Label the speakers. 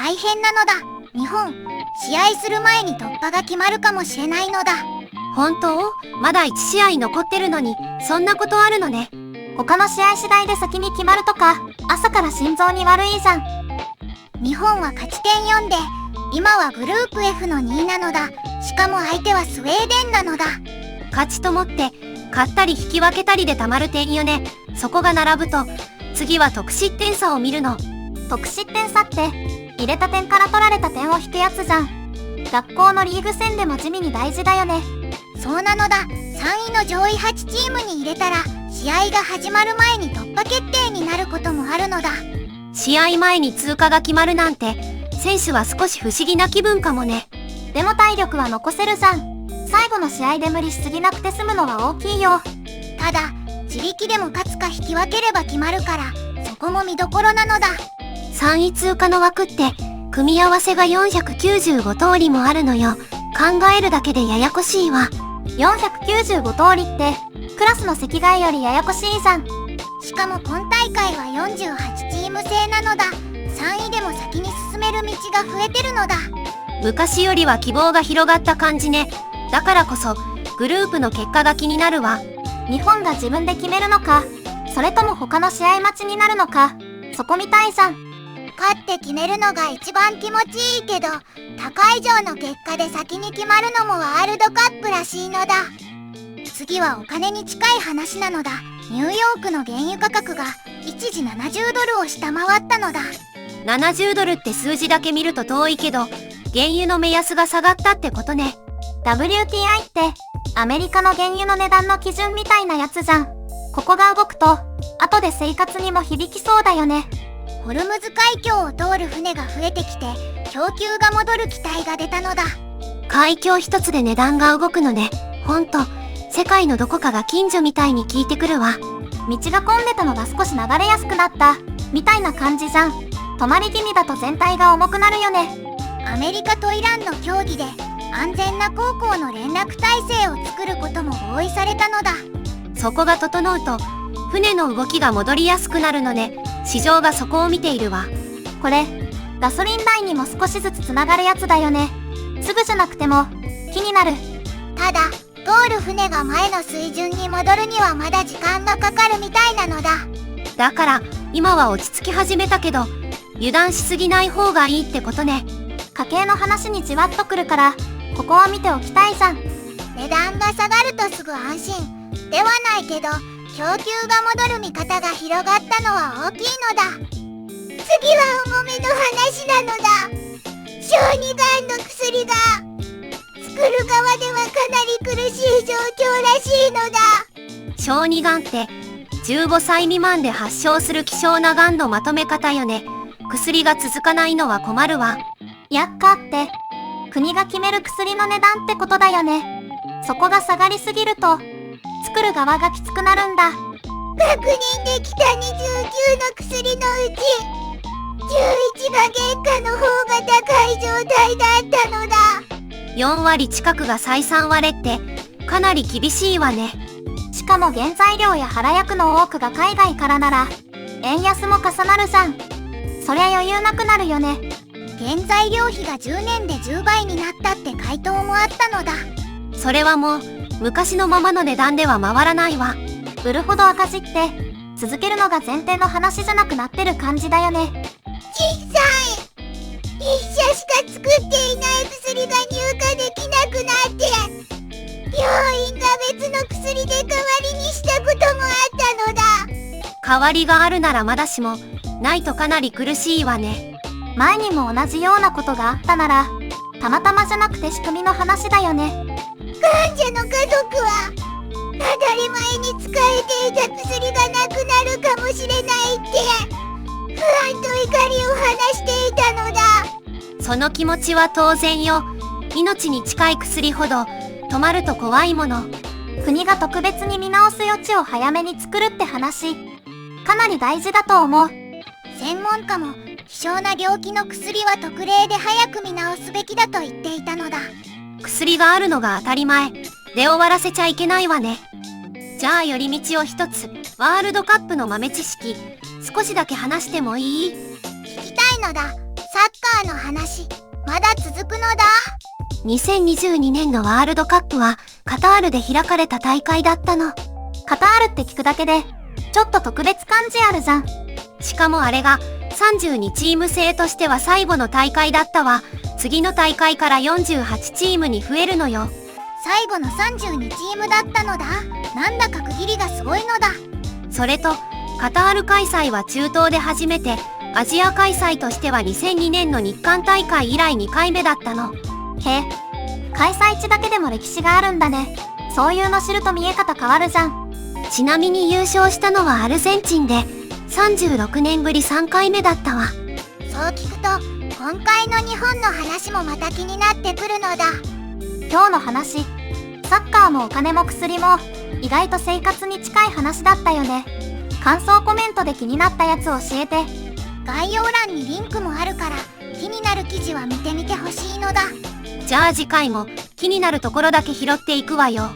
Speaker 1: 大変なのだ。日本、試合する前に突破が決まるかもしれないのだ。
Speaker 2: 本当？まだ1試合残ってるのに、そんなことあるのね。
Speaker 3: 他の試合次第で先に決まるとか、朝から心臓に悪いじゃん。
Speaker 1: 日本は勝ち点4で、今はグループ F の2位なのだ。しかも相手はスウェーデンなのだ。
Speaker 2: 勝ちともって、勝ったり引き分けたりでたまる点よね。そこが並ぶと、次は得失点差を見るの。
Speaker 3: 得失点差って、入れた点から取られた点を引くやつじゃん。学校のリーグ戦でも地味に大事だよね。
Speaker 1: そうなのだ。3位の上位8チームに入れたら、試合が始まる前に突破決定になることもあるのだ。
Speaker 2: 試合前に通過が決まるなんて、選手は少し不思議な気分かもね。
Speaker 3: でも体力は残せるじゃん。最後の試合で無理しすぎなくて済むのは大きいよ。
Speaker 1: ただ、自力でも勝つか引き分ければ決まるから、そこも見どころなのだ。
Speaker 2: 3位通過の枠って、組み合わせが495通りもあるのよ。考えるだけでややこしいわ。
Speaker 3: 495通りって、クラスの席替えよりややこしいじゃん。
Speaker 1: しかも今大会は48チーム制なのだ。3位でも先に進める道が増えてるのだ。
Speaker 2: 昔よりは希望が広がった感じね。だからこそ、グループの結果が気になるわ。
Speaker 3: 日本が自分で決めるのか、それとも他の試合待ちになるのか、そこみたいじゃん。
Speaker 1: 勝って決めるのが一番気持ちいいけど、他以上の結果で先に決まるのもワールドカップらしいのだ。次はお金に近い話なのだ。ニューヨークの原油価格が一時70ドルを下回ったのだ。
Speaker 2: 70ドルって数字だけ見ると遠いけど、原油の目安が下がったってことね。
Speaker 3: WTI ってアメリカの原油の値段の基準みたいなやつじゃん。ここが動くと後で生活にも響きそうだよね。
Speaker 1: ホルムズ海峡を通る船が増えてきて供給が戻る期待が出たのだ。
Speaker 2: 海峡一つで値段が動くのね。ほんと、世界のどこかが近所みたいに聞いてくるわ。
Speaker 3: 道が混んでたのが少し流れやすくなったみたいな感じじゃん。止まり気味だと全体が重くなるよね。
Speaker 1: アメリカとイランの協議で安全な航行の連絡体制を作ることも合意されたのだ。
Speaker 2: そこが整うと、船の動きが戻りやすくなるので、市場がそこを見ているわ。
Speaker 3: これ、ガソリン代にも少しずつつながるやつだよね。すぐじゃなくても気になる。
Speaker 1: ただ、通る船が前の水準に戻るにはまだ時間がかかるみたいなのだ。
Speaker 2: だから、今は落ち着き始めたけど、油断しすぎない方がいいってことね。
Speaker 3: 家計の話にじわっとくるから、ここは見ておきたいじゃん。
Speaker 1: 値段が下がるとすぐ安心ではないけど、供給が戻る見方が広がったのは大きいのだ。次は重めの話なのだ。小児がんの薬が作る側ではかなり苦しい状況らしいのだ。
Speaker 2: 小児がんって、15歳未満で発症する希少ながんのまとめ方よね。薬が続かないのは困るわ。
Speaker 3: 薬価って、国が決める薬の値段ってことだよね。そこが下がりすぎると、作る側がきつくなるんだ。
Speaker 1: 確認できた29の薬のうち、11が原価の方が高い状態だったのだ。
Speaker 2: 4割近くが採算割れって、かなり厳しいわね。
Speaker 3: しかも原材料や原薬の多くが海外からなら、円安も重なるじゃん。そりゃ余裕なくなるよね。
Speaker 1: 原材料費が10年で10倍になったって回答もあったのだ。
Speaker 2: それはもう、昔のままの値段では回らないわ。
Speaker 3: 売るほど赤字って、続けるのが前提の話じゃなくなってる感じだよね。
Speaker 1: 小さい一社しか作っていない薬が入荷できなくなって、病院が別の薬で代わりにしたこともあったのだ。
Speaker 2: 代わりがあるならまだしも、ないとかなり苦しいわね。
Speaker 3: 前にも同じようなことがあったなら、たまたまじゃなくて仕組みの話だよね。
Speaker 1: 患者の家族は当たり前に使えていた薬がなくなるかもしれないって不安と怒りを話していたのだ。
Speaker 2: その気持ちは当然よ。命に近い薬ほど止まると怖いもの。
Speaker 3: 国が特別に見直す余地を早めに作るって話、かなり大事だと思う。
Speaker 1: 専門家も希少な病気の薬は特例で早く見直すべきだと言っていたのだ。
Speaker 2: 薬があるのが当たり前で終わらせちゃいけないわね。じゃあ寄り道を一つ、ワールドカップの豆知識少しだけ話してもいい？
Speaker 1: 聞きたいのだ。サッカーの話、まだ続くのだ。
Speaker 2: 2022年のワールドカップはカタールで開かれた大会だったの。
Speaker 3: カタールって聞くだけで、ちょっと特別感じあるじゃん。
Speaker 2: しかもあれが32チーム制としては最後の大会だったわ。次の大会から48チームに増えるのよ。
Speaker 1: 最後の32チームだったのだ。なんだか区切りがすごいのだ。
Speaker 2: それと、カタール開催は中東で初めて、アジア開催としては2002年の日韓大会以来2回目だったの。
Speaker 3: へえ、開催地だけでも歴史があるんだね。そういうの知ると見え方変わるじゃん。
Speaker 2: ちなみに優勝したのはアルゼンチンで、36年ぶり3回目だったわ。
Speaker 1: そう聞くと、今回の日本の話もまた気になってくるのだ。
Speaker 3: 今日の話、サッカーもお金も薬も、意外と生活に近い話だったよね。感想コメントで気になったやつ教えて。
Speaker 1: 概要欄にリンクもあるから、気になる記事は見てみてほしいのだ。
Speaker 2: じゃあ次回も気になるところだけ拾っていくわよ。